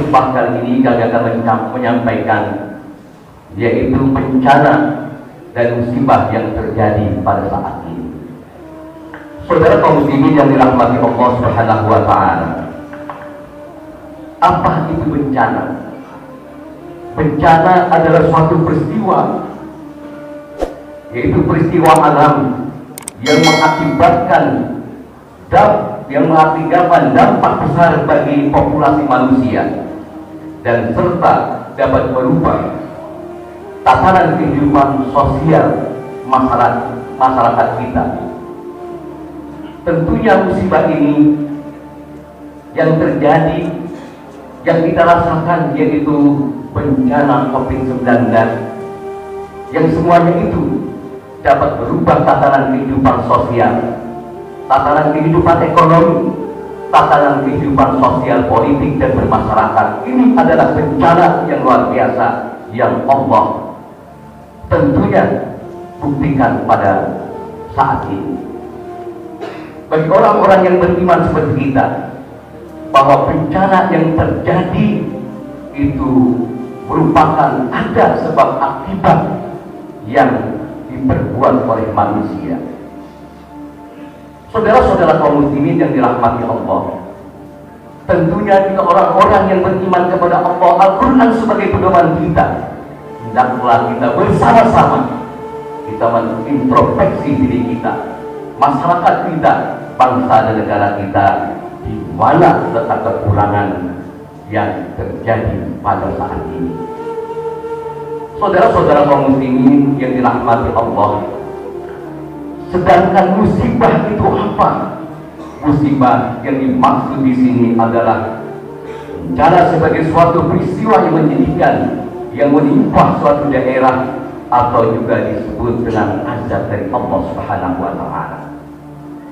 khutbah kali ini kami akan menyampaikan, yaitu bencana dan musibah yang terjadi pada saat ini. Saudara kaum muslimin yang dirahmati Allah Subhanahu wa Ta'ala, apa itu bencana? Bencana adalah suatu peristiwa, yaitu peristiwa alam yang mengakibatkan dampak besar bagi populasi manusia dan serta dapat merubah tatanan kehidupan sosial masyarakat kita. Tentunya musibah ini yang terjadi, yang kita rasakan, yaitu bencana COVID-19, yang semuanya itu dapat berubah tatanan kehidupan sosial, tatanan kehidupan ekonomi, tatanan kehidupan sosial, politik, dan bermasyarakat. Ini adalah bencana yang luar biasa yang Allah tentunya buktikan pada saat ini. Bagi orang-orang yang beriman seperti kita, bahwa bencana yang terjadi itu merupakan ada sebab akibat yang diperbuat oleh manusia. Saudara-saudara kaum muslimin yang dirahmati Allah, tentunya jika orang-orang yang beriman kepada Allah, Al-Quran sebagai pedoman kita, hendaklah kita bersama-sama kita mengintrospeksi diri kita, masyarakat kita, bangsa dan negara kita, di mana letak kekurangan yang terjadi pada saat ini. Saudara-saudara kaum muslimin yang dirahmati Allah, sedangkan musibah itu apa? Musibah yang dimaksud di sini adalah bencana sebagai suatu peristiwa yang menyedihkan yang menimpa suatu daerah, atau juga disebut dengan azab dari Allah Subhanahu wa Ta'ala.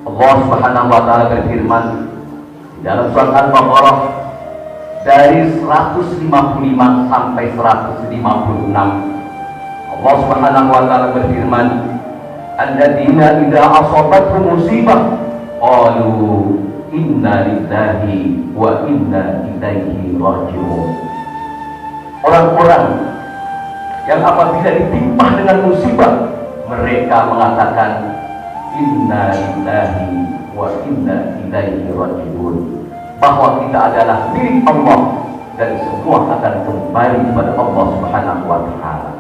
Allah Subhanahu wa Ta'ala berfirman dalam surat Al-Baqarah dari 155 sampai 156. Allah Subhanahu wa Ta'ala berfirman, alladzina idza asabatuhum musibah qalu inna lillahi wa inna ilaihi raji'un. Orang-orang yang apabila ditimpa dengan musibah, mereka mengatakan inna lillahi wa inna ilaihi raji'un, bahwa kita adalah milik Allah dan semua akan kembali kepada Allah Subhanahu wa Ta'ala.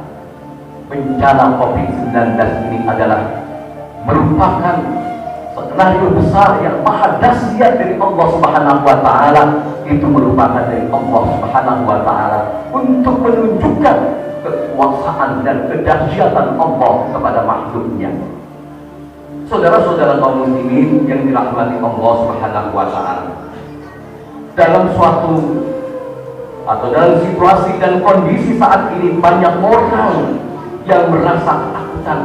Bencana COVID-19 ini adalah merupakan skenario besar yang maha dahsyat dari Allah Subhanahu wa Ta'ala. Itu merupakan dari Allah Subhanahu wa Ta'ala untuk menunjukkan kekuasaan dan kedahsyatan Allah kepada makhluknya. Saudara-saudara kaum muslimin yang dirahmati Allah Subhanahu wa Ta'ala, dalam suatu atau dalam situasi dan kondisi saat ini, banyak orang yang merasa ketakutan,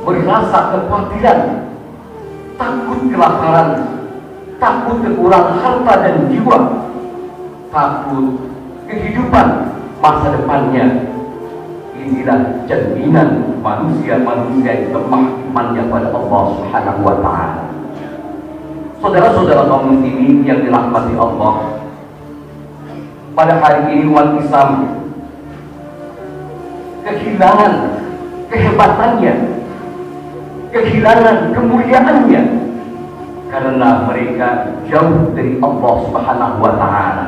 merasa kekhawatiran, takut kelaparan, takut kekurangan harta dan jiwa, takut kehidupan masa depannya. Inilah cerminan manusia-manusia yang lemah imannya pada Allah Subhanahu wa Ta'ala. Saudara-saudara kaum muslimin yang dirahmati Allah, pada hari ini umat Islam kehilangan kehebatannya, kehilangan kemuliaannya, karena mereka jauh dari Allah Subhanahu wa Ta'ala.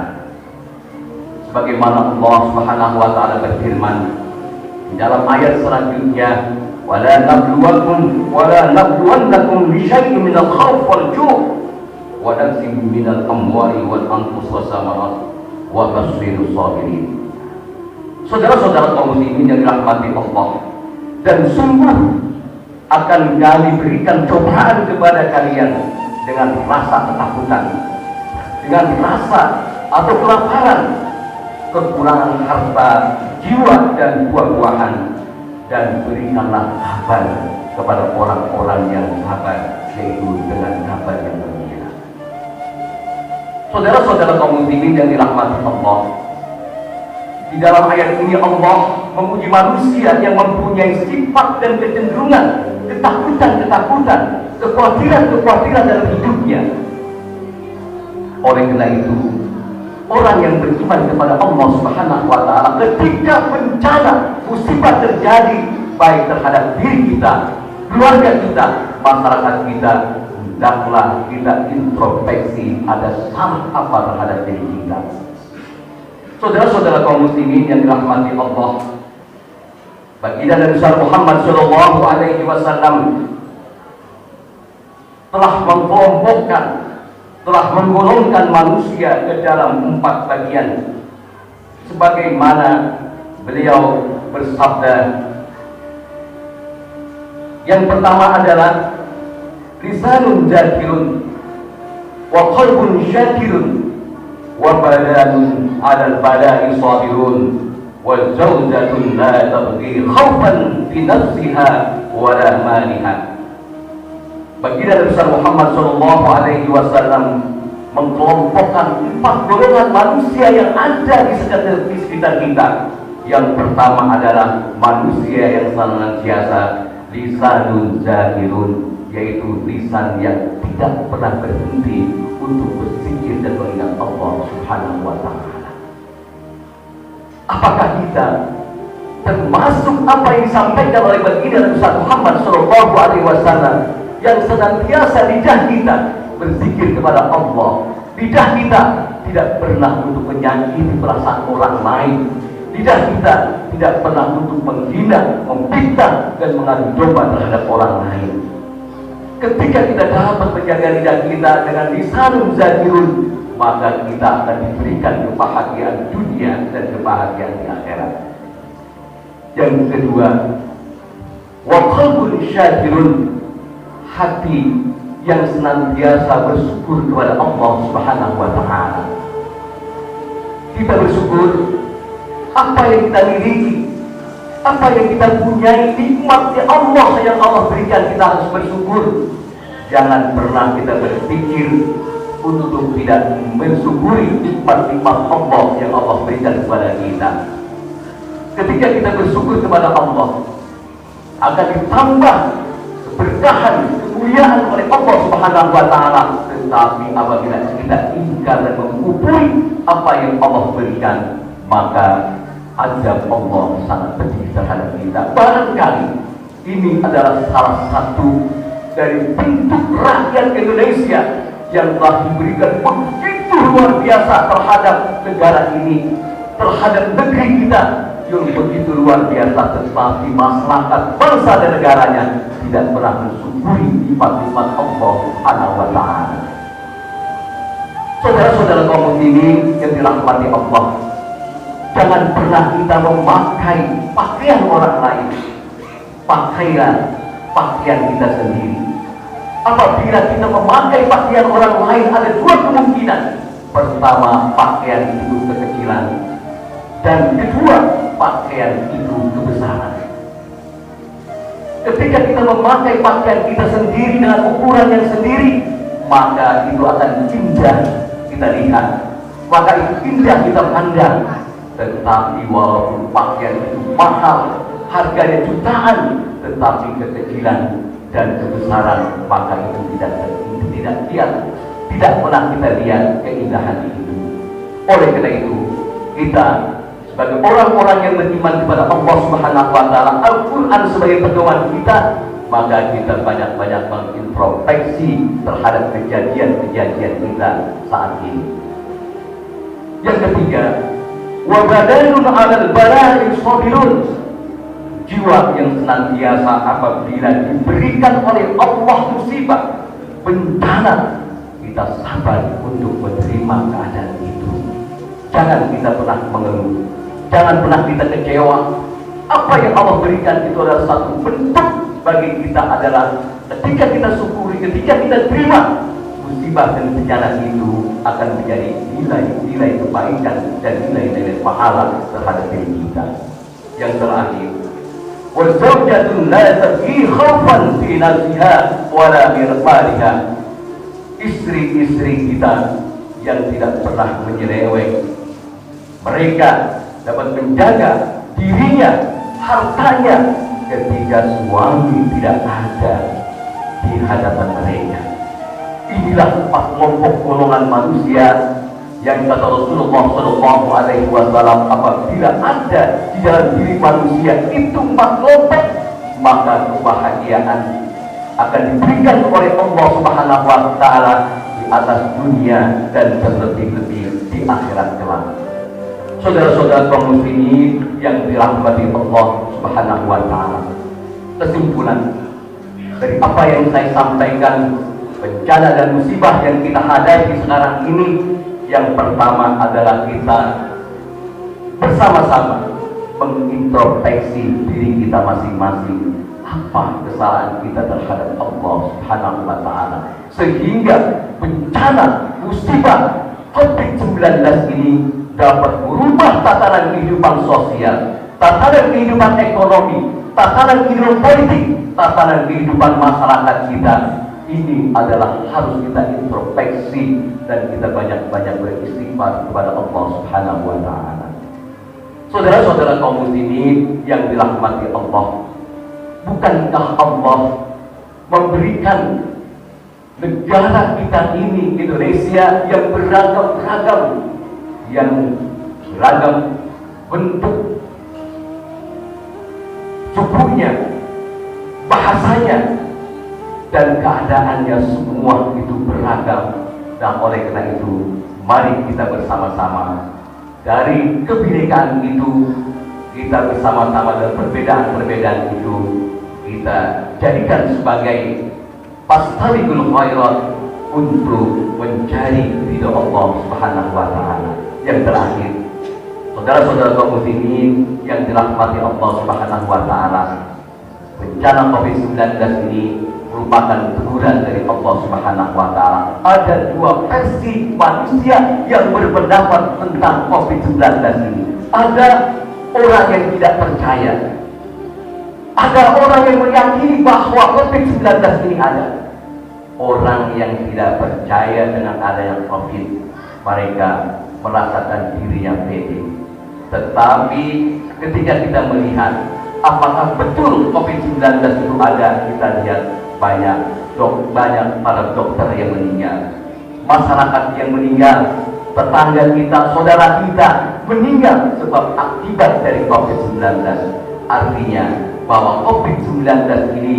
Sebagaimana Allah Subhanahu wa Ta'ala berfirman dalam ayat selanjutnya, wala nabluwannakum bi syai'in minal khawf wal ju' wa naqsin minal amwali wal anfus was samarat wa basyirus sabirin. Saudara-saudara kaum muslimin yang dirahmati Allah, dan sungguh akan kami berikan cobaan kepada kalian dengan rasa ketakutan, dengan rasa atau kelaparan, kekurangan harta, jiwa, dan buah-buahan, dan berikanlah kabar kepada orang-orang yang sabar, yaitu dengan kabar yang gembira. Saudara-saudara kaum muslimin yang dirahmati Allah, di dalam ayat ini Allah memuji manusia yang mempunyai sifat dan kecenderungan ketakutan-ketakutan, kekhawatiran-kekhawatiran dalam hidupnya. Oleh karena itu, orang yang beriman kepada Allah Subhanahu wa Ta'ala, ketika bencana musibah terjadi baik terhadap diri kita, keluarga kita, masyarakat kita, hendaklah kita introspeksi ada salah apa terhadap diri kita. Saudara-saudara kaum muslimin yang dirahmati Allah, baginda Nabi Muhammad Shallallahu Alaihi Wasallam telah mengkelompokkan, telah menggolongkan manusia ke dalam 4 bagian, sebagaimana beliau bersabda. Yang pertama adalah lisanun zakirun wa qalbun syakirun wa badanun 'alal bala'i sabirun wa zawjatun la tabghi khaufan fi nafsiha wa la maliha. Baginda Nabi Muhammad Shallallahu Alaihi Wasallam mengkelompokkan 4 golongan manusia yang ada di sekitar kita. Yang pertama adalah manusia yang senantiasa lisanun zakirun, yaitu lisan yang tidak pernah berhenti untuk berzikir dan mengingat Allah Subhanahu wa Ta'ala. Apakah kita termasuk apa yang disampaikan oleh baginda Nabi Muhammad Shallallahu Alaihi Wasallam, yang senantiasa lidah kita berzikir kepada Allah, lidah kita tidak pernah untuk menyakiti perasaan orang lain, lidah kita tidak pernah untuk menghina, memfitnah dan mengadu domba terhadap orang lain. Ketika kita dapat menjaga lidah kita dengan lisanun zakirun, maka kita akan diberikan kebahagiaan dunia dan kebahagiaan di akhirat. Yang kedua, wa qalbun syakirun, hati yang senantiasa bersyukur kepada Allah Subhanahu wa Ta'ala. Kita bersyukur apa yang kita miliki, apa yang kita punyai, nikmat Allah yang Allah berikan, kita harus bersyukur. Jangan pernah kita berpikir untuk tidak mensyukuri nikmat-nikmat Allah yang Allah berikan kepada kita. Ketika kita bersyukur kepada Allah, akan ditambah keberkahan, kemuliaan oleh Allah Subhanahu wa Ta'ala. Tetapi apabila kita ingkar dan mengkufuri apa yang Allah berikan, maka azab Allah sangat pedih terhadap kita. Barangkali ini adalah salah satu dari bentuk rakyat Indonesia yang telah diberikan begitu luar biasa terhadap negara ini, terhadap negeri kita yang begitu luar biasa, tetapi masyarakat bangsa dan negaranya tidak pernah mensyukuri nikmat-nikmat Allah Subhanahu wa Ta'ala. Saudara-saudara kaum muslimin yang dirahmati Allah, jangan pernah kita memakai pakaian orang lain. Pakailah pakaian kita sendiri. Apabila kita memakai pakaian orang lain, ada 2 kemungkinan. Pertama, pakaian itu kekecilan, dan kedua, pakaian itu kebesaran. Ketika kita memakai pakaian kita sendiri dengan ukuran yang sendiri, maka itu akan indah kita lihat, maka itu indah kita pandang. Tetapi walaupun pakaian itu mahal, harganya jutaan, tetapi kekecilan dan kebesaran, maka itu tidak lihat, tidak pernah kita lihat keindahan itu. Oleh karena itu, kita sebagai orang-orang yang beriman kepada Allah Subhanahu wa Ta'ala, Al-Quran sebagai pedoman kita, maka kita banyak-banyak mengintrospeksi terhadap kejadian-kejadian kita saat ini. Yang ketiga, wa badanun 'alal bala'i sabirun, jiwa yang senantiasa apabila diberikan oleh Allah musibah, bencana, kita sabar untuk menerima keadaan itu. Jangan kita pernah mengeluh, jangan pernah kita kecewa. Apa yang Allah berikan itu adalah satu bentuk bagi kita, adalah ketika kita syukuri, ketika kita terima, musibah dan bencana itu akan menjadi nilai-nilai kebaikan dan nilai-nilai pahala terhadap diri kita. Yang terakhir, wa zawjatun la tabghi khaufan fi nafsiha wa la mirfaliha, istri-istri kita yang tidak pernah menyeleweng. Mereka dapat menjaga dirinya, hartanya, ketika suami tidak ada di hadapan mereka. Inilah 4 kelompok golongan manusia yang kata Rasulullah Shallallahu Alaihi Wasallam, apabila ada di dalam diri manusia itu 4 kelompok, maka kebahagiaan akan diberikan oleh Allah Subhanahu Wa Taala di atas dunia dan terlebih-lebih di akhirat kelak. Saudara-saudara kaum muslimin yang dirahmati Allah Subhanahu Wa Taala, kesimpulan dari apa yang saya sampaikan, bencana dan musibah yang kita hadapi sekarang ini, yang pertama adalah kita bersama-sama mengintrospeksi diri kita masing-masing. Apa kesalahan kita terhadap Allah Subhanahu Wa Taala sehingga bencana musibah COVID-19 ini dapat merubah tatanan kehidupan sosial, tatanan kehidupan ekonomi, tatanan kehidupan politik, tatanan kehidupan masyarakat kita. Ini adalah harus kita introspeksi dan kita banyak-banyak beristighfar kepada Allah Subhanahu Wa Taala. Saudara-saudara kaum muslimin yang dirahmati Allah, bukankah Allah memberikan negara kita ini, Indonesia, yang beragam-ragam, yang beragam bentuk sukunya, bahasanya, dan keadaannya semua itu beragam. Dan oleh karena itu, mari kita bersama-sama dari kebinekaan itu, kita bersama-sama dan perbedaan-perbedaan itu kita jadikan sebagai fastabiqul khairat untuk mencari ridha Allah Subhanahu Wa Taala. Yang terakhir, saudara-saudara kaum muslimin yang dirahmati Allah Subhanahu Wa Taala, bencana COVID-19 ini merupakan teguran dari Allah Subhanahu Wa Taala. Ada 2 versi manusia yang berpendapat tentang COVID-19 ini. Ada orang yang tidak percaya, ada orang yang meyakini bahwa COVID-19 ini ada. Orang yang tidak percaya dengan adanya COVID, mereka merasakan dirinya pede. Tetapi ketika kita melihat apakah betul COVID-19 itu ada, kita lihat banyak para dokter yang meninggal, masyarakat yang meninggal, tetangga kita, saudara kita meninggal sebab akibat dari COVID-19. Artinya bahwa COVID-19 ini